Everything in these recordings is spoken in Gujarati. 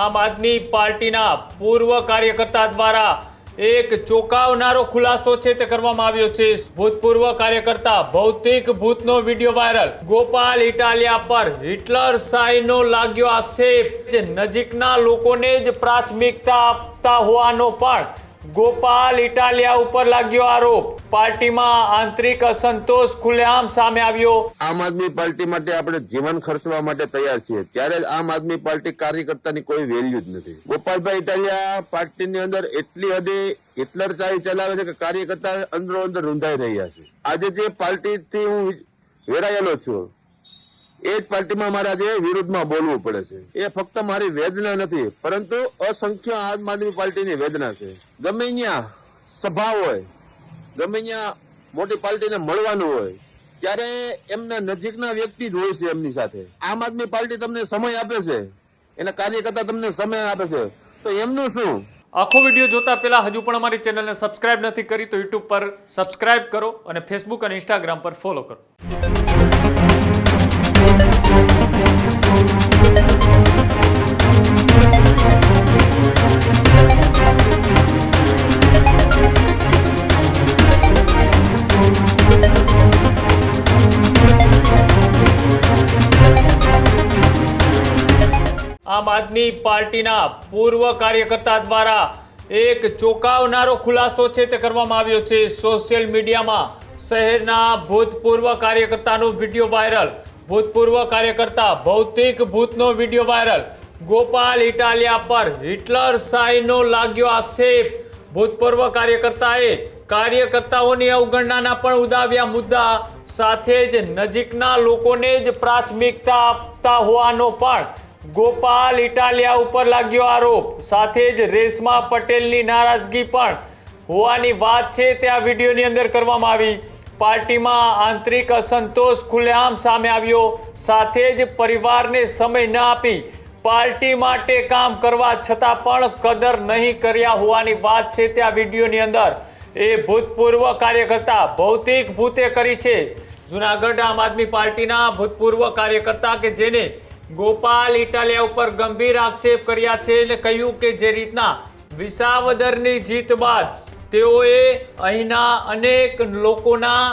આમ આદમી પાર્ટીના પૂર્વ કાર્યકર્તા દ્વારા એક ચોંકાવનારો ખુલાસો છે તે કરવામાં આવ્યો છે। ભૂતપૂર્વ કાર્યકર્તા ભૌતિક ભૂતનો વિડીયો વાયરલ। ગોપાલ ઇટાલિયા પર હિટલર શાહીનો લાગ્યો આક્ષેપ। જે નજીકના લોકોને જ પ્રાથમિકતા આપતા હોવાનો પણ ગોપાલ ઇટાલિયા ઉપર લાગ્યો આરોપ। પાર્ટીમાં આંતરિક અસંતોષ ખુલ્લેઆમ સામે આવ્યો। આમ આદમી પાર્ટી માટે આપણે જીવન ખર્ચવા માટે તૈયાર છીએ, ત્યારે જ આમ આદમી પાર્ટી કાર્યકર્તાની કોઈ વેલ્યુ જ નથી। ગોપાલભાઈ ઇટાલિયા પાર્ટીની અંદર એટલી હદે હિટલર ચાવી ચલાવે છે કે કાર્યકર્તા અંદરો અંદર રૂંધાઈ રહ્યા છે। આજે જે પાર્ટીથી હું વેરાયેલો છું એ જ પાર્ટીમાં મારે આજે વિરુદ્ધમાં બોલવું પડે છે। એ ફક્ત મારી વેદના નથી, પરંતુ અસંખ્ય આમ આદમી પાર્ટીની વેદના છે। ગમે ત્યાં સભા હોય, ગમે ત્યાં મોટી પાર્ટીને મળવાનું હોય, ત્યારે એમના નજીકના વ્યક્તિ જ હોય છે એમની સાથે। આમ આદમી પાર્ટી તમને સમય આપે છે, એના કાર્યકર્તા તમને સમય આપે છે, તો એમનું શું? આખો વિડીયો જોતા પહેલા હજુ પણ અમારી ચેનલને સબસ્ક્રાઇબ નથી કરી તો યુટ્યુબ પર સબસ્ક્રાઇબ કરો અને ફેસબુક અને ઇન્સ્ટાગ્રામ પર ફોલો કરો। આમ આદમી પાર્ટીના પૂર્વ કાર્યકર્તા દ્વારા એક ચોંકાવનારો ખુલાસો છે તે કરવામાં આવ્યો છે। સોશિયલ મીડિયામાં શહેરના ભૂતપૂર્વ કાર્યકર્તાનો વિડીયો વાયરલ। ભૂતપૂર્વ કાર્યકર્તા ભૌતિક ભૂતનો વિડીયો વાયરલ। ગોપાલ ઇટાલિયા પર હિટલર શાહીનો લાગ્યો આક્ષેપ। ભૂતપૂર્વ કાર્યકર્તાએ કાર્યકર્તાઓની અવગણનાના પણ ઉદાવ્યા મુદ્દા સાથે જ નજીકના લોકોને જ પ્રાથમિકતા આપતા હોવાનો પણ ગોપાલ ઇટાલિયા ઉપર લાગ્યો આરોપ। સાથે જ રેશમા પટેલની નારાજગી પણ હોવાની વાત છે તે આ વિડીયોની અંદર કરવામાં આવી। પાર્ટીમાં આંતરિક અસંતોષ ખુલ્લેઆમ સામે આવ્યો। સાથે જ પરિવારને સમય ન આપી પાર્ટી માટે કામ કરવા છતાં પણ કદર નહીં કર્યા હોવાની વાત છે તે આ વિડીયોની અંદર એ ભૂતપૂર્વ કાર્યકર્તા ભૌતિક ભૂતે કરી છે। જૂનાગઢ આમ આદમી પાર્ટીના ભૂતપૂર્વ કાર્યકર્તા કે જેને ગોપાલ ઇટાલિયા ઉપર ગંભીર આક્ષેપ કર્યા છે અને કહ્યું કે જે રીતના વિસાવદરની જીત બાદ તેઓએ અહીંના અનેક લોકોના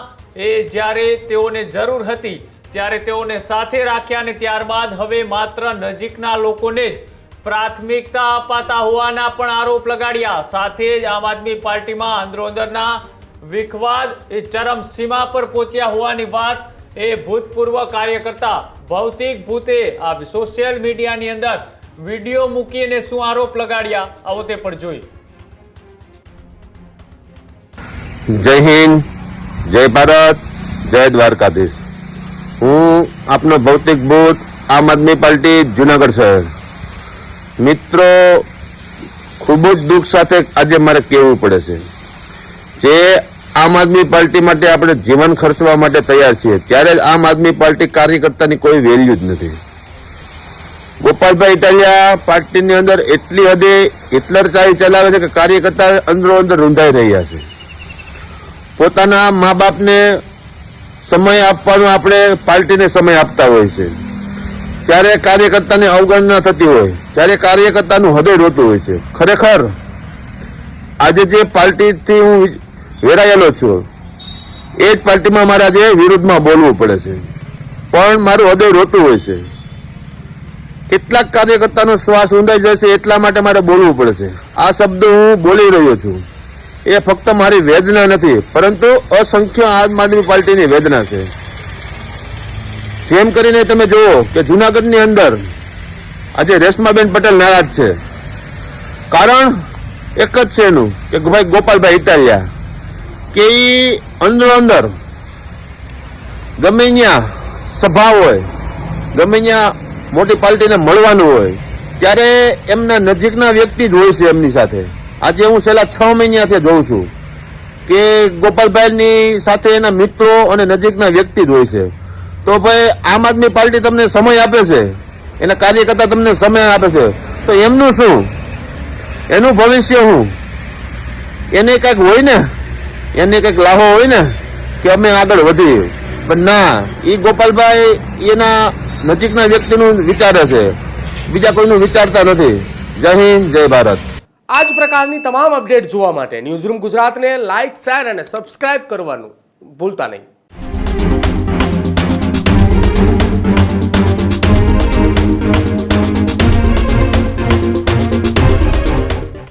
જ્યારે તેઓને જરૂર હતી ત્યારે તેઓને સાથે રાખ્યા અને ત્યારબાદ હવે માત્ર નજીકના લોકોને જ પ્રાથમિકતા અપાતા હોવાના પણ આરોપ લગાડ્યા। સાથે જ આમ આદમી પાર્ટીમાં અંદરોઅંદરના વિખવાદ એ ચરમસીમા પર પહોંચ્યા હોવાની વાત એ ભૂતપૂર્વ કાર્યકર્તા ભૌતિક ભૂતે આ સોશિયલ મીડિયાની અંદર વિડીયો મૂકીને શું આરોપ લગાડ્યા આવો તે પણ જોઈએ। જય હિન્દ, જય ભારત, જય દ્વારકાધીશ। હું આપનો ભૌતિક ભૂત, આમ આદમી પાર્ટી જુનાગઢ શહેર। મિત્રો, ખૂબ જ દુઃખ સાથે આજે મારે કહેવું પડે છે, જે આમ આદમી પાર્ટી માટે આપણે જીવન ખર્ચવા માટે તૈયાર છીએ, ત્યારે જ આમ આદમી પાર્ટી કાર્યકર્તાની કોઈ વેલ્યુ જ નથી। ગોપાલભાઈ ઇટાલિયા પાર્ટીની અંદર એટલી હદે હિટલર ચાવી ચલાવે છે કે કાર્યકર્તા અંદરો અંદર રૂંધાઈ રહ્યા છે। પોતાના મા બાપને સમય આપવાનો આપણે પાર્ટીને સમય આપતા હોય છે, ત્યારે કાર્યકર્તાને અવગણના થતી હોય, ત્યારે કાર્યકર્તાનું હૃદય રોતું હોય છે। ખરેખર આજે જે પાર્ટીથી હું વેરાયેલો છું એ જ પાર્ટીમાં મારે આજે વિરુદ્ધમાં બોલવું પડે છે, પણ મારું હૃદય રોતું હોય છે। કેટલાક કાર્યકર્તાનો શ્વાસ ઊંધાઈ જશે એટલા માટે મારે બોલવું પડે છે। આ શબ્દ હું બોલી રહ્યો છું એ ફક્ત મારી વેદના નથી, પરંતુ અસંખ્ય આમ આદમી પાર્ટીની વેદના છે। જેમ કરીને તમે જુઓ કે જુનાગઢની અંદર આજે રેશમાબેન પટેલ નારાજ છે, કારણ એક જ છે એનું કે ભાઈ ગોપાલભાઈ ઇટાલિયા કે એ અંદરો અંદર ગમે ત્યાં સભા હોય, ગમે ત્યાં મોટી પાર્ટીને મળવાનું હોય, ત્યારે એમના નજીકના વ્યક્તિ જ હોય છે એમની સાથે। આજે હું છેલ્લા 6 મહિનાથી જોઉં છું કે ગોપાલભાઈની સાથે એના મિત્રો અને નજીકના વ્યક્તિ જ હોય છે। તો ભાઈ આમ આદમી પાર્ટી તમને સમય આપે છે, એના કાર્યકર્તા તમને સમય આપે છે, તો એમનું શું? એનું ભવિષ્ય શું? એને કંઈક હોય ને, એને કંઈક લાહો હોય ને કે અમે આગળ વધીએ, પણ ના, એ ગોપાલભાઈ એના નજીકના વ્યક્તિનું વિચારે છે, બીજા કોઈનું વિચારતા નથી। જય હિન્દ, જય ભારત. આ જ પ્રકારની તમામ અપડેટ જોવા માટે ન્યૂઝરૂમ ગુજરાતને લાઇક, શેર અને સબસ્ક્રાઇબ કરવાનું ભૂલતા નહીં.